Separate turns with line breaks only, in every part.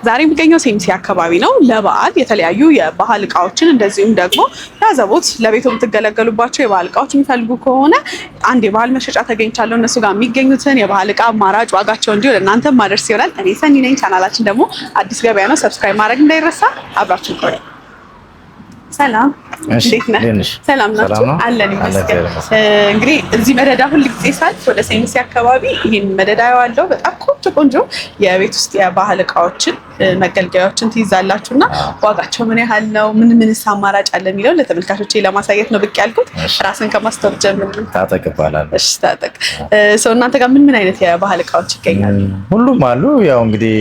ዛሬ የሚገኘው ሴምሲ አካባቢ ነው። ለበዓል የተለያዩ የባህል እቃዎችን እንደዚሁም ደግሞ ያዘቦት ለቤቱ የምትገለገሉባቸው የባህል እቃዎች የሚፈልጉ ከሆነ አንድ የባህል መሸጫ ተገኝቻለሁ። እነሱ ጋር የሚገኙትን የባህል እቃ አማራጭ ዋጋቸው እንዲሁ ለእናንተ ማድረስ ይሆናል። እኔ ሰኒ ነኝ። ቻናላችን ደግሞ አዲስ ገበያ ነው። ሰብስክራይብ ማድረግ እንዳይረሳ። አብራችሁ ቆዩ። ሰላም እንዴት ነህ? ሰላም ናችሁ? አለን ይመስገን። እንግዲህ እዚህ መደዳ ሁሉ ጊዜ ሳልፍ ወደ ሴምሲ አካባቢ ይሄን መደዳ ያለው በጣም ቆንጆ የቤት ውስጥ የባህል እቃዎችን መገልገያዎችን ትይዛላችሁና ዋጋቸው ምን ያህል ነው፣ ምንስ አማራጭ አለ የሚለው ለተመልካቾቼ ለማሳየት ነው ብቅ ያልኩት። ራስን ከማስተዋወቅ ጀምር።
ታጠቅ ይባላል።
እሺ ታጠቅ። እናንተ ጋር ምን አይነት የባህል እቃዎች ይገኛሉ?
ሁሉም አሉ። ያው እንግዲህ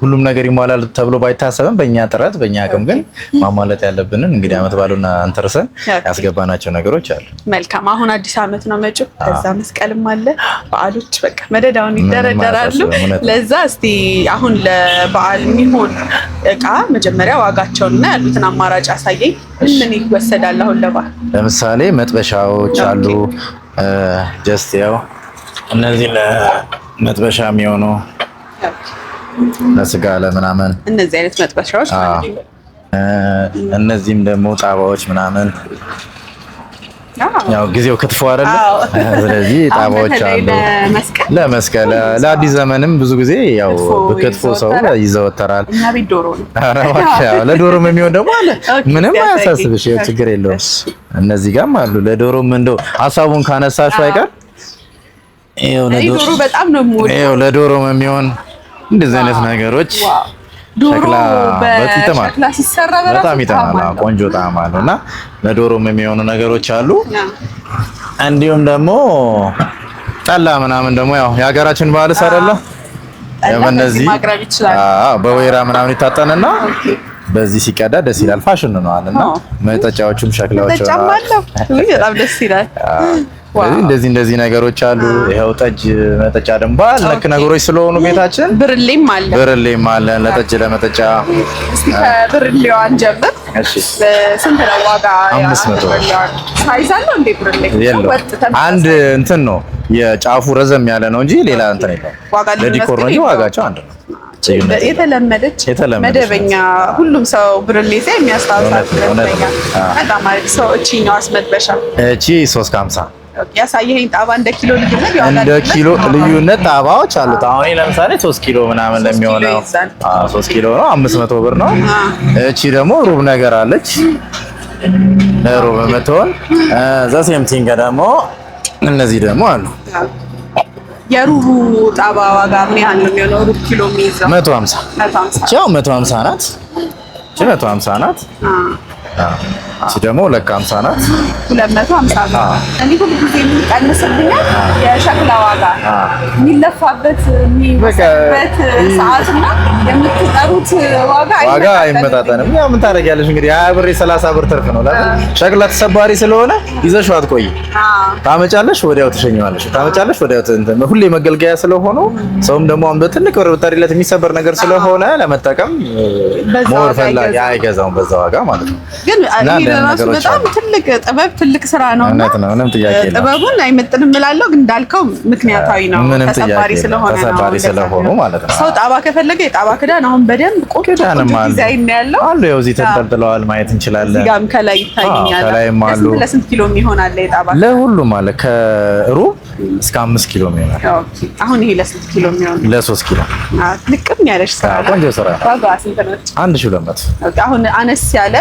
ሁሉም ነገር ይሟላል ተብሎ ባይታሰብም በእኛ ጥረት በእኛ አቅም ግን ማሟላት ያለብንን እንግዲህ አመት ባሉና አንተርሰን ያስገባናቸው ነገሮች አሉ።
መልካም። አሁን አዲስ አመት ነው መጪው፣ ከዛ መስቀልም አለ፣ በዓሎች በቃ መደዳውን ይደረደራሉ። ለዛ እስቲ አሁን ለበዓል የሚሆን እቃ መጀመሪያ ዋጋቸውንና ያሉትን አማራጭ አሳየኝ። ምን ይወሰዳል አሁን ለበዓል?
ለምሳሌ መጥበሻዎች አሉ። ጀስት ያው እነዚህ ለመጥበሻ የሚሆኑ ለስጋ ለምናምን
እነዚህ አይነት መጥበሻዎች ማለት ነው።
እነዚህም ደግሞ ጣባዎች ምናምን ያው ጊዜው ክትፎ አይደለ? ስለዚህ ጣባዎች አሉ። ለመስቀል ለአዲስ ዘመንም ብዙ ጊዜ ያው በክትፎ ሰው ይዘወተራል።
እና ቤት ዶሮ ነው።
ያው ለዶሮም የሚሆን ደግሞ አለ። ምንም አያሳስብሽ፣ ችግር የለውም። እነዚህ ጋርም አሉ። ለዶሮም እንደው ሀሳቡን ካነሳሽው አይቀር ይኸው
ለዶሮ በጣም ነው የምወደው።
ይኸው ለዶሮም የሚሆን እንደዚህ አይነት ነገሮች
ዶሮ በሸክላ ሲሰራ
በጣም ይጣማል። ቆንጆ ጣዕም አለው እና ለዶሮም የሚሆኑ ነገሮች አሉ። እንዲሁም ደግሞ ጠላ ምናምን ደግሞ ያው የሀገራችን ባህልስ አይደለ? በእነዚህ
ማቅረብ ይችላል።
በወይራ ምናምን ይታጠንና በዚህ ሲቀዳ ደስ ይላል። ፋሽን ነው አለና መጠጫዎቹም ሸክላዎች
በጣም ደስ ይላል።
እንደዚህ ነገሮች አሉ። ይሄው ጠጅ መጠጫ ደግሞ ባል ነክ ነገሮች ስለሆኑ ቤታችን ብርሌም አለ ለጠጅ ለመጠጫ።
እስቲ ከብርሌዋን ጀምር። እሺ ስንት ነው ዋጋ?
500
ሳይዝ አለው እንዴ ብርሌ?
አንድ እንትን ነው የጫፉ ረዘም ያለ ነው እንጂ ሌላ እንትን የለውም። ለዲኮር ነው እንጂ ዋጋቸው አንድ ነው።
የተለመደች መደበኛ ሁሉም ሰው ብርሌ ሲያይ የሚያስታውሳት ብርሌኛ በጣም አሪፍ ሰው። እቺኛዋስ መጥበሻ?
እቺ 350
ያሳየኸኝ ጣባ እንደ ኪሎ ልዩነት ያው
እንደ ኪሎ ልዩነት ጣባዎች አሉት። አሁን ለምሳሌ 3 ኪሎ ምናምን ለሚሆነው 3 ኪሎ ነው 500 ብር ነው። እቺ ደግሞ ሩብ ነገር አለች ለሩብ የምትሆን ዘሴም ቲንግ ደግሞ እነዚህ ደግሞ አሉ።
የሩቡ ጣባ ዋጋ ምን ያህል ነው የሚሆነው? ሩብ ኪሎ የሚይዘው
150 ቻው 150 ናት። እቺ 150 ናት። እቺ ደግሞ 250 ናት። 250 ነው።
እኔ ሁሉ ጊዜ የሚቀንስብኛል የሸክላ ዋጋ የሚለፋበት የሚበዛበት ሰዓትና የምትጠሩት ዋጋ
አይመጣጠንም። ያው ምን ታደርጊያለሽ እንግዲህ 20 ብር 30 ብር ትርፍ ነው። ለምን ሸክላ ተሰባሪ ስለሆነ ይዘሽው አትቆይ። ታመጫለሽ ወዲያው ትሸኘዋለሽ። ታመጫለሽ ወዲያው ሁሌ መገልገያ ስለሆነ ሰውም ደግሞ አሁን በትልቅ ብር ብታሪለት የሚሰበር ነገር ስለሆነ ለመጠቀም ሞር ፈላጊ አይገዛውም በዛ ዋጋ ማለት ነው።
ግን ራሱ በጣም ትልቅ ጥበብ ትልቅ ስራ ነው እና
ምንም ጥያቄ የለም።
ጥበቡን አይመጥንም እላለሁ፣ ግን እንዳልከው ምክንያታዊ ነው። ተሰባሪ
ስለሆኑ ማለት ነው።
ሰው ጣባ ከፈለገ የጣባ ክዳን አሁን በደንብ ቆንጆ ዲዛይን ነው ያለው
አሉ። ያው እዚህ ተንጠልጥለዋል ማየት እንችላለን።
እዚጋም ከላይ ይታየኛል።
ከላይም አሉ።
ለስንት ኪሎ የሚሆን አለ የጣባ?
ለሁሉም አለ ከሩብ እስከ 5 ኪሎ የሚሆን።
ኦኬ አሁን ይሄ ለስንት ኪሎ የሚሆን?
ለ3 ኪሎ።
ልቅም ያለሽ ስራ
ቆንጆ ስራ።
ዋጋው ስንት ነው?
1200።
ኦኬ አሁን አነስ ያለ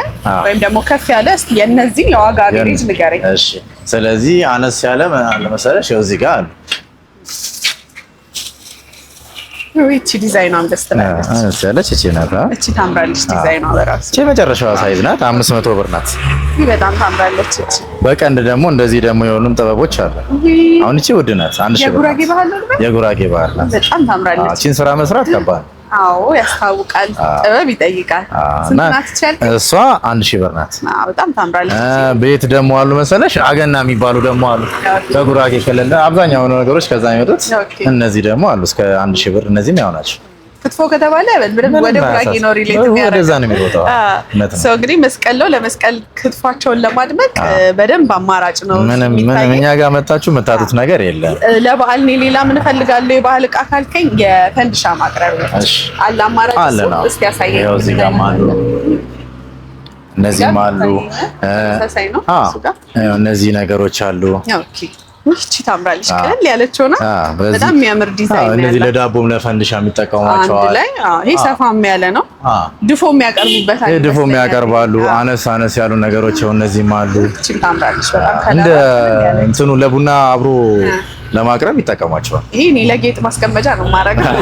ወይም ደግሞ ከፍ ያለ እስቲ የነዚህ የዋጋ ሬንጅ ንገረኝ።
እሺ ስለዚህ አነስ ያለ አለ መሰለሽ ያው እዚህ ጋር አሉ።
እቺ ዲዛይኗን ደስ ትላለች።
አነስ ያለች እቺ ናት።
እቺ ታምራለች ዲዛይኗ በራሱ።
እቺ መጨረሻዋ ሳይዝ ናት 500 ብር ናት።
በጣም ታምራለች እቺ።
በቀንድ ደግሞ እንደዚህ ደግሞ የሆኑም ጥበቦች አሉ። አሁን እቺ ውድ ናት 1000 ብር።
የጉራጌ ባህል ነው።
የጉራጌ ባህል ናት።
በጣም ታምራለች።
እቺን ስራ መስራት ከባድ ነው።
አዎ ያስታውቃል። ጥበብ ይጠይቃል። ስንት ናት ይቻል?
እሷ 1000 ብር ናት።
በጣም ታምራለች።
ቤት ደግሞ አሉ መሰለሽ አገና የሚባሉ ደግሞ አሉ። በጉራጌ ክልል አብዛኛው ነገሮች ከዛ የሚወጡት እነዚህ ደግሞ አሉ እስከ 1000 ብር። እነዚህም ያው ናቸው።
ክትፎ ከተባለ በደንብ ወደ ጉራጌ ነው ሪሌት
የሚያደርገው።
ሰው እንግዲህ መስቀል ነው። ለመስቀል ክትፏቸውን ለማድመቅ በደንብ አማራጭ ነው።
ምንም እኛ ጋር መጣችሁ የምታጡት ነገር የለም።
ለበዓል እኔ ሌላ ምን እፈልጋለሁ የባህል ዕቃ ካልከኝ የፈንድሻ ማቅረቢያ አለ አማራጭ እስኪ ያሳየኝ።
ያው እዚህ ጋር አሉ፣ እነዚህም አሉ። እነዚህ ነገሮች አሉ።
ኦኬ እቺ ታምራለች። ቀለል ያለች ሆና በጣም የሚያምር ዲዛይን ነው።
እነዚህ ለዳቦም ለፈንድሻ የሚጠቀሟቸው
አንድ ላይ ይሄ ሰፋም ያለ ነው። ድፎም ያቀርቡበት አይደል?
ድፎም ያቀርባሉ። አነስ ያሉ ነገሮች እነዚህም አሉ።
እቺ ታምራለች በጣም
እንደ እንትኑ ለቡና አብሮ ለማቅረብ ይጠቀሟቸዋል።
ይሄ እኔ ለጌጥ ማስቀመጫ ነው ማረጋው።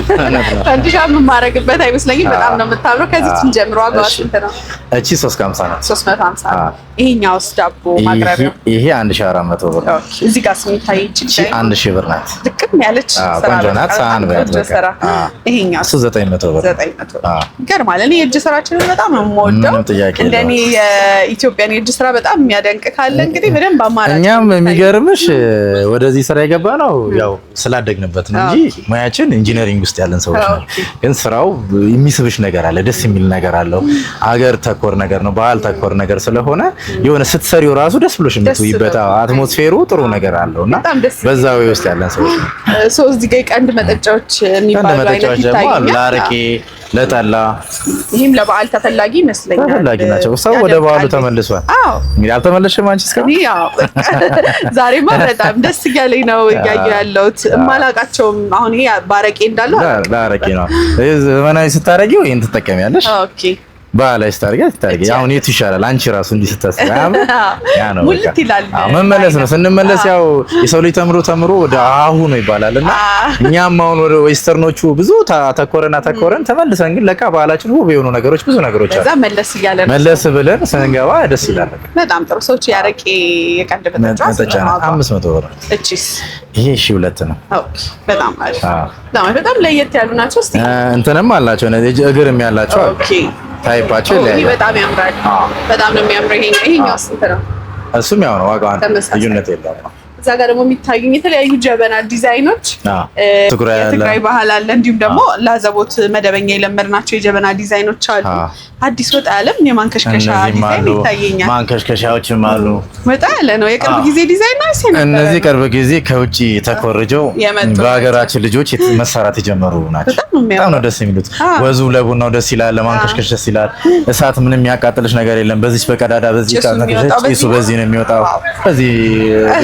ፈንድሻ የማረግበት አይመስለኝም። በጣም ነው የምታምረው። ከዚህ እንጀምር። ዋጋው ስንት ነው?
እቺ 350 ነው።
350 ይሄኛውስ ዳቦ ማቅረቢያ?
ይሄ 1400 ብር ነው።
እዚህ ጋር ስሚታይ እቺ
1000 ብር ናት።
ልቅም ያለች
ቆንጆ ናት። ሳህን በያት በቃ።
ይሄኛው
900 ብር
900 ይገርማል። እኔ የእጅ ስራችንን በጣም ነው የምወደው። እንደኔ የኢትዮጵያን የእጅ ስራ በጣም የሚያደንቅ ካለ እንግዲህ በደንብ አማራጭ።
እኛም የሚገርምሽ ወደዚህ ስራ የገባ ነው ያው ስላደግንበት ነው እንጂ ሙያችን ኢንጂነሪንግ ውስጥ ያለን ሰዎች ነው። ግን ስራው የሚስብሽ ነገር አለ፣ ደስ የሚል ነገር አለው። ሀገር ተኮር ነገር ነው፣ ባህል ተኮር ነገር ስለሆነ የሆነ ስትሰሪው ራሱ ደስ ብሎሽ የምትውይበት አትሞስፌሩ ጥሩ ነገር አለውና በዛ ወይ ውስጥ ያለን ሰዎች ነው።
እዚህ ጋር ቀንድ መጠጫዎች የሚባሉ አይነት ይታያል።
ለአረቄ ለጠላ
ይሄም ለበዓል ተፈላጊ ይመስለኛል።
ተፈላጊ ናቸው። ሰው ወደ በዓሉ ተመልሷል። እንግዲህ አልተመለስሽም አንቺ እስካሁን?
ያው ዛሬማ በጣም ደስ እያለኝ ነው እያየሁ ያለሁት። የማላውቃቸውም አሁን ይሄ ባረቄ እንዳለው
ለአረቄ ነው። ዘመናዊ ስታረጊው ይሄን ትጠቀሚያለሽ።
ኦኬ
ባህላዊ ስታረጊ አሁን የቱ ይሻላል? አንቺ ራሱ እንዲህ ስታስቢ ያ ነው
ሙልት ይላል።
መመለስ ነው። ስንመለስ ያው የሰው ልጅ ተምሮ ወደ አሁ ነው ይባላልና እኛም አሁን ወደ ዌስተርኖቹ ብዙ ተኮረን ተመልሰን ግን ለካ ባህላችን ውብ የሆኑ ነገሮች ብዙ ነገሮች አሉ። መለስ ብለን ስንገባ ደስ ይላል።
በጣም ጥሩ። ሰዎች ያረቄ የቀንድ መጠጫ
500 ብር።
እቺስ?
ይሄ 2 ነው።
ኦኬ በጣም አሪፍ። በጣም ለየት ያሉ ናቸው። እስቲ
እንትንም አላቸው እግርም ያላቸው።
ኦኬ
ታይፓቸው ላይ
በጣም ያምራል። በጣም ነው የሚያምረው። ይሄኛው ስንት ነው?
እሱም ያው ነው፣ ዋጋው ልዩነት የለውም።
እዛ ጋር ደግሞ የሚታዩኝ የተለያዩ ጀበና ዲዛይኖች የትግራይ ባህል አለ። እንዲሁም ደግሞ ላዘቦት መደበኛ የለመድናቸው የጀበና ዲዛይኖች አሉ። አዲስ ወጣ ያለም የማንከሽከሻ ዲዛይን ይታየኛል።
ማንከሽከሻዎችም አሉ።
ወጣ ያለ ነው። የቅርብ ጊዜ ዲዛይን ነው ሲነበር
እነዚህ ቅርብ ጊዜ ከውጪ ተኮርጀው በሀገራችን ልጆች መሰራት የጀመሩ ናቸው። በጣም ነው ደስ የሚሉት። ወዙ ለቡናው ደስ ይላል፣ ለማንከሽከሽ ደስ ይላል። እሳት ምንም የሚያቃጥልሽ ነገር የለም። በዚች በቀዳዳ በዚህ ጭሱ በዚህ ነው የሚወጣው። በዚህ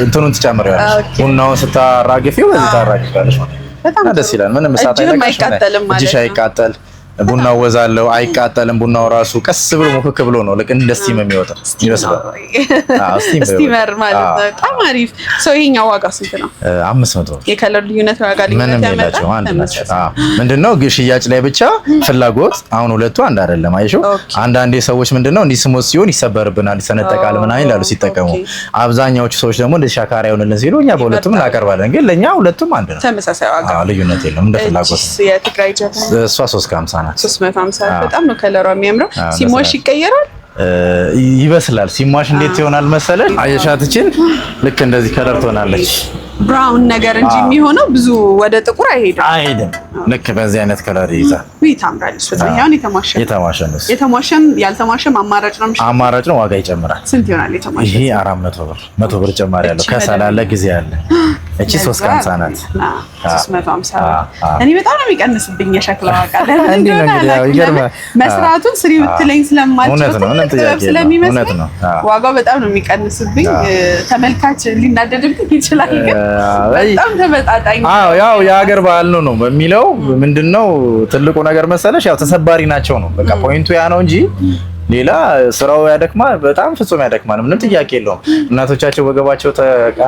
እንትኑን ትጨምሪያለሽ። ቡናውን ስታራግፊው በዚህ ታራግፊያለሽ። በጣም ደስ ይላል። ምንም እሳት አይቃጠልም ማለት ነው። እጅሽ አይቃጠል። ቡናው ወዛለው አይቃጠልም። ቡናው ራሱ ቀስ ብሎ ሙክክ ብሎ ነው ልክ እንደ ስቲም የሚወጣው ይመስላል።
ስቲመር ማለት ነው። በጣም አሪፍ። ሰው ይሄኛው ዋጋ ስንት ነው?
500 ብር።
የከለር ልዩነት ዋጋ
ምንም የላቸው አንድ ናቸው። ምንድነው ግን ሽያጭ ላይ ብቻ ፍላጎት። አሁን ሁለቱ አንድ አይደለም። አይሽው አንዳንዴ ሰዎች ምንድነው እንዲህ ስሞት ሲሆን ይሰበርብናል፣ ይሰነጠቃል ምናምን ይላሉ ሲጠቀሙ። አብዛኛዎቹ ሰዎች ደግሞ እንደ ሻካራ ይሆንልን ሲሉ እኛ በሁለቱም እናቀርባለን። ግን ለኛ ሁለቱም አንድ ነው፣
ተመሳሳይ ዋጋ።
ልዩነት የለም እንደ ፍላጎት። የትግራይ
ጀበና
እሷ 350
350 በጣም ነው ከለሯ የሚያምረው። ሲሟሽ ይቀየራል
ይበስላል። ሲሟሽ እንዴት ይሆናል መሰለሽ? አየሻትችን ልክ እንደዚህ ከለር ትሆናለች።
ብራውን ነገር እንጂ የሚሆነው ብዙ ወደ ጥቁር አይሄድም።
ልክ በዚህ አይነት ከለር ይይዛል።
ታምራለች። በጣም የተሟሸም ያልተሟሸም አማራጭ ነው።
አማራጭ ነው። ዋጋ ይጨምራል።
ስንት ይሆናል የተሟሸ?
ይሄ 400 ብር 100 ብር ጨማሪ ያለው ከሰላለ ጊዜ አለ። እቺ 350 ናት።
350 እኔ በጣም ነው የሚቀንስብኝ የሸክላ ዋጋ። መስራቱን ስሪ ብትለኝ ስለማልችል ስለሚመስለኝ ዋጋው በጣም ነው የሚቀንስብኝ። ተመልካች ሊናደድብኝ ይችላል ግን በጣም ተመጣጣኝ።
ያው የሀገር ባህል ነው በሚለው ምንድነው ትልቁ ነገር መሰለሽ? ያው ተሰባሪ ናቸው ነው በቃ ፖይንቱ ያ ነው እንጂ ሌላ ስራው ያደክማል፣ በጣም ፍጹም ያደክማል። ምንም ጥያቄ የለውም። እናቶቻቸው ወገባቸው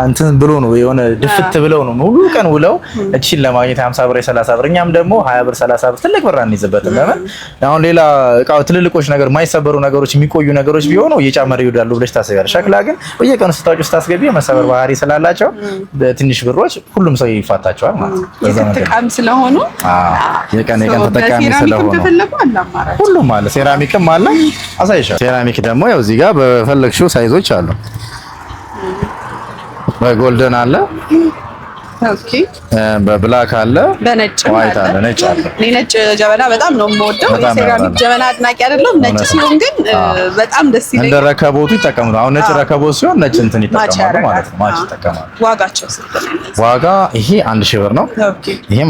እንትን ብሎ ነው የሆነ ድፍት ብለው ነው ሙሉ ቀን ውለው እቺን ለማግኘት 50 ብር 30 ብር፣ እኛም ደግሞ 20 ብር 30 ብር ትልቅ ብር አንይዝበትም። ለምን አሁን ሌላ እቃው ትልልቆች ነገር የማይሰበሩ ነገሮች የሚቆዩ ነገሮች ቢሆኑ እየጨመረ ይወዳሉ ብለሽ ታስቢያለሽ። ሸክላ ግን በየቀኑ ስታውቂው ስታስገቢ መሰበር ባህሪ ስላላቸው በትንሽ ብሮች ሁሉም ሰው ይፋታቸዋል ማለት ነው። በዛ ነገር
ተጠቃሚ ስለሆኑ
የቀን ተጠቃሚ ስለሆኑ ሁሉም አለ። ሴራሚክም አለ አሳይሻ። ሴራሚክ ደግሞ ያው እዚህ ጋር በፈለግሽው ሳይዞች አሉ። በጎልደን አለ፣
ኦኬ
በብላክ አለ
በነጭ
ዋይት አለ ነጭ አለ።
እኔ ነጭ ጀበና በጣም ነው የምወደው። የሴራሚክ ጀበና አድናቂ አይደለም። ነጭ ሲሆን ግን በጣም ደስ ይለኛል።
እንደ ረከቦቱ ይጠቀሙት። አሁን ነጭ ረከቦት ሲሆን ነጭ እንትን ይጠቀማሉ ማለት ነው። ማች ይጠቀማሉ።
ዋጋቸው ስንት ነው?
ዋጋ ይሄ 1000 ብር ነው።
ኦኬ
ይሄ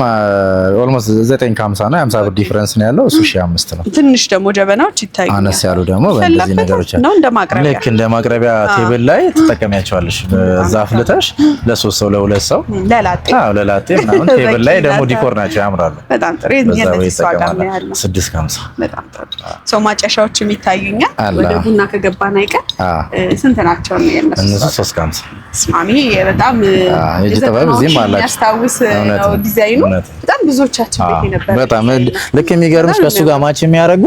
ኦልሞስት 950 ነው። 50 ብር ዲፈረንስ ነው ያለው። እሱ 1005 ነው።
ትንሽ ደግሞ ጀበናዎች ይታያሉ።
አነስ ያሉ ደግሞ በእንደዚህ ነገሮች
ነው እንደ ማቅረቢያ
ልክ እንደ ማቅረቢያ ቴብል ላይ ትጠቀሚያቸዋለሽ። በዛ ፍልተሽ ለ3 ሰው ለ2 ሰው ለላጤ ለላጤ ምናምን ቴብል ላይ ደግሞ ዲኮር ናቸው ያምራሉ።
በጣም ጥሩ ነው።
650
በጣም ጥሩ ሰው ማጨሻዎችም ይታዩኛል። ወደ ቡና ከገባን አይቀር ስንት ናቸው ነው የነሱ?
እነሱ 350
ስማሚ በጣም
የጥበብ እዚህም አላችሁ
ያስታውስ ነው ዲዛይኑ። በጣም ብዙዎቻችን ቤት ነበር።
በጣም ልክ የሚገርምሽ ከሱ ጋር ማች የሚያደርጉ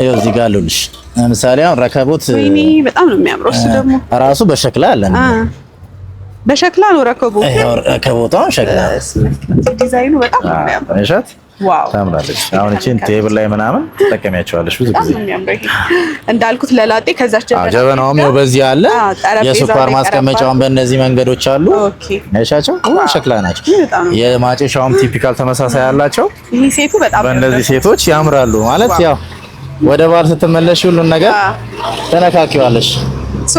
ይኸው እዚህ ጋር አሉልሽ። ለምሳሌ አሁን ረከቦት
ወይኔ በጣም ነው የሚያምረው። እሱ ደግሞ
ራሱ በሸክላ አለን።
በሸክላ ነው ረከቦት።
ይኸው ረከቦቷ ሸክላ
ዲዛይኑ በጣም ነው የሚያምረው።
እሺት ዋው ታምራለች። አሁን እቺን ቴብል ላይ ምናምን ተጠቀሚያቸዋለሽ ብዙ ጊዜ
እንዳልኩት ለላጤ ከዛች
ጀበናውም ነው በዚህ አለ። የሱፐር ማስቀመጫውን በእነዚህ መንገዶች አሉ። አይሻቸው ሸክላ ናቸው። የማጨሻውም ቲፒካል ተመሳሳይ ያላቸው።
ይሄ ሴቱ በጣም
በእነዚህ ሴቶች ያምራሉ ማለት ያው ወደ ባል ስትመለሽ ሁሉን ነገር ተነካኪዋለሽ።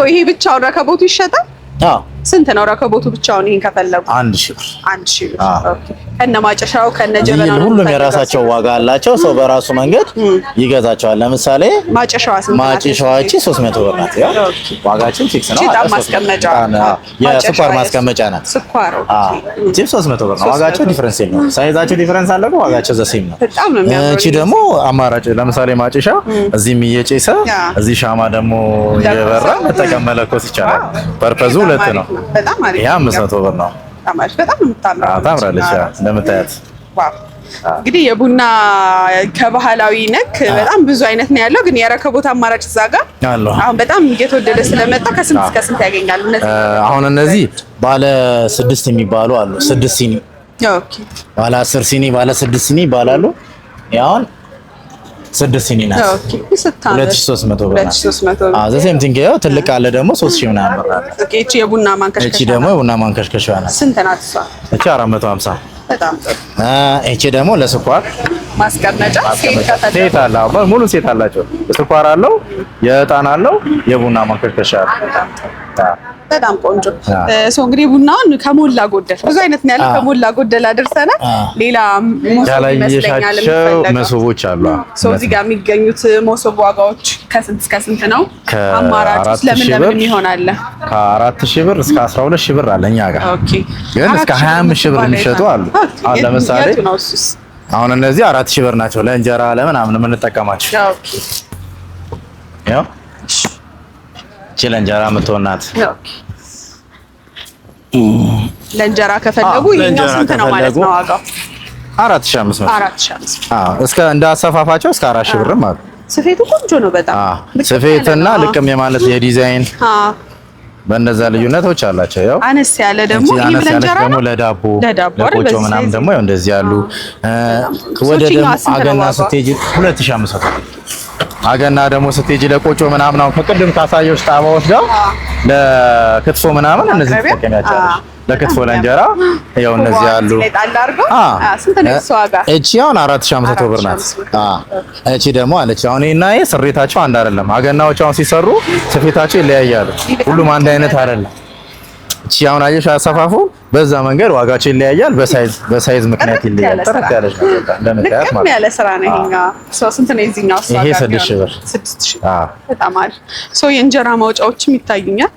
ይሄ ብቻውን ረከቦቱ ይሸጣል?
አዎ
ስንት ነው ረከቦቱ ብቻውን? ይሄን ከፈለጉ
1000 ብር።
1000 ብር። ኦኬ ከነ ማጨሻው ከነ ጀበናው
ሁሉም የራሳቸው ዋጋ አላቸው። ሰው በራሱ መንገድ ይገዛቸዋል። ለምሳሌ ማጨሻዋ 300 ብር ናት። ያው ዋጋችን ፊክስ ነው። የሱፐር ማስቀመጫ ናት።
ስኳር
ኦኬ 300 ብር ነው። ዋጋቸው ዲፈረንስ የለውም። ሳይዛቸው ዲፈረንስ አለው፣ ዋጋቸው ዘሴም ነው።
በጣም ነው የሚያምረው።
እቺ ደግሞ አማራጭ ለምሳሌ ማጨሻ እዚህም እየጨሰ እዚህ ሻማ ደግሞ እየበራ መጠቀም መለኮስ ይቻላል። ፐርፐዙ ሁለት ነው።
በጣም አሪፍ።
ያ 500 ብር ነው። በጣም
የምታምረው
ታምራለች እንደምታያት።
ዋው እንግዲህ የቡና ከባህላዊ ነክ በጣም ብዙ አይነት ነው ያለው። ግን የረከቦት አማራጭ እዛ ጋር አሁን በጣም እየተወደደ ስለመጣ ከስንት እስከ ስንት ያገኛሉ?
አሁን እነዚህ ባለ 6 የሚባሉ አሉ። 6 ሲኒ
ኦኬ፣
ባለ 10 ሲኒ፣ ባለ 6 ሲኒ ይባላሉ። ያውን 6 ሲኒ ናት። ኦኬ 2300 ብር።
2300 ብር።
ዘሴም ቲንክ ያው ትልቅ አለ ደግሞ 3000 ምናምን ብር አለ።
ኦኬ እቺ የቡና ማንከሽከሻ።
እቺ ደግሞ የቡና ማንከሽከሻ ናት።
ስንት ናት እሷ?
እቺ 450።
በጣም ጥሩ።
እቺ ደግሞ ለስኳር
ማስቀመጫ
ሴት አለ። ሙሉ ሴት አላቸው። ስኳር አለው፣ የዕጣን አለው፣ የቡና ማንከሽከሻ አለ።
በጣም ቆንጆ ሰው እንግዲህ ቡናውን ከሞላ ጎደል ብዙ አይነት ነው ያለው። ከሞላ ጎደል አድርሰናል። ሌላ ሞሶብ ይመስለኛል የሚፈልገው
መሶቦች አሉ።
ሰው እዚህ ጋር የሚገኙት ሞሶብ ዋጋዎች ከስንት እስከ ስንት ነው? አማራጮች ለምን ለምን ይሆናል?
ከ4000 ብር እስከ 12000 ብር አለ እኛ ጋር።
ኦኬ
ግን እስከ 25000 ብር የሚሸጡ አሉ። አሁን ለምሳሌ አሁን እነዚህ 4000 ብር ናቸው ለእንጀራ ለምናምን የምንጠቀማቸው።
ኦኬ
ያው እቺ ለእንጀራ የምትሆናት።
ኦኬ ለእንጀራ ከፈለጉ ይሄኛው ስንት ነው ማለት ነው ዋጋው?
4500።
4500።
እስከ እንዳሰፋፋቸው እስከ 4000 ብርም አሉ።
ስፌቱ ቆንጆ ነው በጣም።
ስፌትና ልቅም የማለት የዲዛይን በእነዛ ልዩነቶች አላቸው። ያው
አነስ ያለ ደግሞ ይሄ ለእንጀራ
ደግሞ ለዳቦ ለቆጮ ምናምን ደግሞ ያው እንደዚህ ያሉ። ወደ ደግሞ አገና ስትሄጂ 2500 አገና ደግሞ ስትሄጂ ለቆጮ ምናምን አሁን ከቅድም ካሳየሁሽ ጣባዎች ጋር ለክትፎ ምናምን እነዚህ ተጠቀሚያቸዋለሽ። ለክትፎ ለእንጀራ ያው እነዚህ ያሉ።
ስንት ነው እሱ ዋጋ?
እቺ አሁን 4500 ብር ናት። እቺ ደግሞ አለች አሁን እና ይሄ ስሬታቸው አንድ አይደለም። አገናዎች አሁን ሲሰሩ ስፌታቸው ይለያያሉ። ሁሉም አንድ አይነት አይደለም። እቺ አሁን አየሽ አሰፋፉ በዛ መንገድ ዋጋቸው ይለያያል። በሳይዝ ምክንያት ይለያያል። ጥራት ያለሽ ነው እንደምታያት ማለት ነው።
ያለ ስራ ነው ይሄኛው። ስንት ነው የዚህኛው ዋጋ?
ይሄ 6000 ብር።
6000 በጣም አሪፍ። የእንጀራ ማውጫዎችም ይታዩኛል።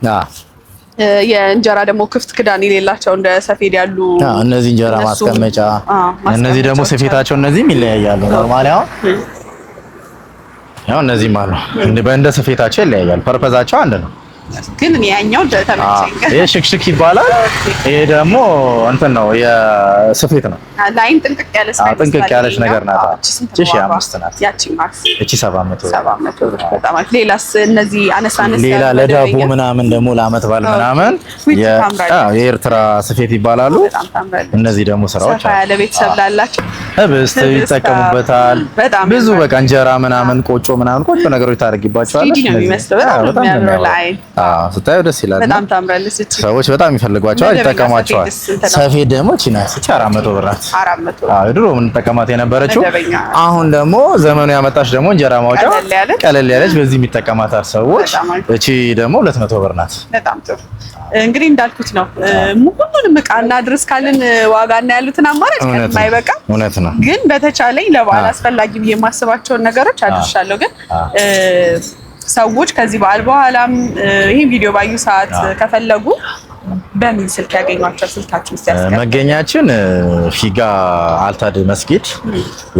የእንጀራ ደግሞ ክፍት ክዳን የሌላቸው እንደ ሰፌድ ያሉ
እነዚህ እንጀራ ማስቀመጫ። እነዚህ ደግሞ ስፌታቸው እነዚህም ይለያያሉ። ኖርማሊ ያው እነዚህም አሉ በእንደ ስፌታቸው ይለያያል። ፐርፐዛቸው አንድ ነው።
ግን ያኛው ተመቸኝ።
ይሄ ሽክሽክ ይባላል። ይሄ ደግሞ እንትን ነው የስፌት ነው።
ላይን ጥንቅቅ ያለ
ጥንቅቅ ያለች ነገር ናት። እቺ 5 ናት።
ያቺ ማክስ
እቺ 700
ብር። በጣም አሪፍ። ሌላስ እነዚህ አነሳነስ
ሌላ ለዳቦ ምናምን ደግሞ ለአመት በዓል ምናምን የኤርትራ ስፌት ይባላሉ። እነዚህ ደግሞ ስራዎች
ያለ ቤተሰብ ላላቸው
ህብስት ይጠቀሙበታል። ብዙ በቃ እንጀራ ምናምን ቆጮ ነገሮች ታደርጊባቸዋለች።
ነው የሚመስለው በጣም የሚያምረው ለአይን።
ስታዩ ደስ ይላል።
በጣም ታምራለች። እቺ
ሰዎች በጣም ይፈልጓቸዋል፣ ይጠቀሟቸዋል። ሰፌድ ደግሞ እቺ ናት። እቺ 400 ብር ናት።
400
ድሮ የምንጠቀማት የነበረችው። አሁን ደግሞ ዘመኑ ያመጣች ደግሞ እንጀራ ማውጫ ቀለል ያለች በዚህ የሚጠቀማታል ሰዎች። እቺ ደግሞ 200 ብር ናት።
በጣም ጥሩ። እንግዲህ እንዳልኩት ነው ሁሉንም ዕቃ እናድርስ ካልን ዋጋና ያሉትን አማራጭ ማይበቃ
እውነት ነው። ግን
በተቻለኝ ለበዓል አስፈላጊ ብዬ የማስባቸውን ነገሮች አድርሻለሁ። ግን ሰዎች ከዚህ በዓል በኋላም ይሄን ቪዲዮ ባዩ ሰዓት ከፈለጉ በምን ስልክ ያገኟቸው? ስልካችን ሲያስቀር
መገኛችን ፊጋ አልታድ መስጊድ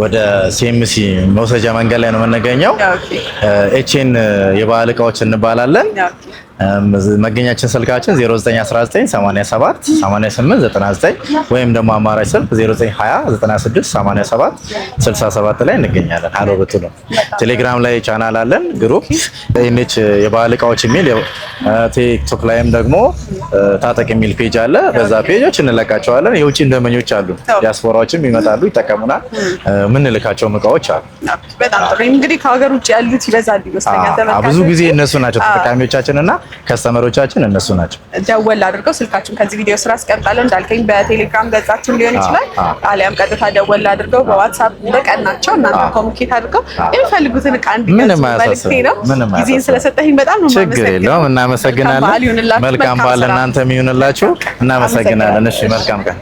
ወደ ሲኤምሲ መውሰጃ መንገድ ላይ ነው የምንገኘው። ኤችኤን የበዓል ዕቃዎች እንባላለን። መገኛችን ስልካችን 0919878899 ወይም ደግሞ አማራጭ ስልክ 0920968767 ላይ እንገኛለን። አሎ ብትሉ ቴሌግራም ላይ ቻናል አለን፣ ግሩፕ ኤንኤች የበዓል ዕቃዎች የሚል ቲክቶክ ላይም ደግሞ ታጠቅ የሚል ፔጅ አለ። በዛ ፔጆች እንለቃቸዋለን። የውጭ ደንበኞች አሉ፣ ዲያስፖራዎችም ይመጣሉ፣ ይጠቀሙናል። የምንልካቸውም ዕቃዎች አሉ።
በጣም ጥሩ። እንግዲህ ከሀገር ውጭ ያሉት ይበዛል ይመስለኛል።
ብዙ ጊዜ እነሱ ናቸው ተጠቃሚዎቻችንና ከስተመሮቻችን እነሱ ናቸው።
ደወል አድርገው ስልካችን ከዚህ ቪዲዮ ስራ አስቀምጣለሁ እንዳልከኝ በቴሌግራም ገጻችን ሊሆን ይችላል። አሊያም ቀጥታ ደወል አድርገው በዋትስአፕ በቀናቸው እናንተ ኮሙኒኬት አድርገው የሚፈልጉትን ዕቃ እንዲገዙ መልክቴ ነው። ጊዜን ስለሰጠኝ በጣም ነው የማመሰግነው። ችግር የለውም። እናመሰግናለን። መልካም በዓል እናንተም ይሁንላችሁ። እናመሰግናለን። እሺ፣ መልካም ቀን።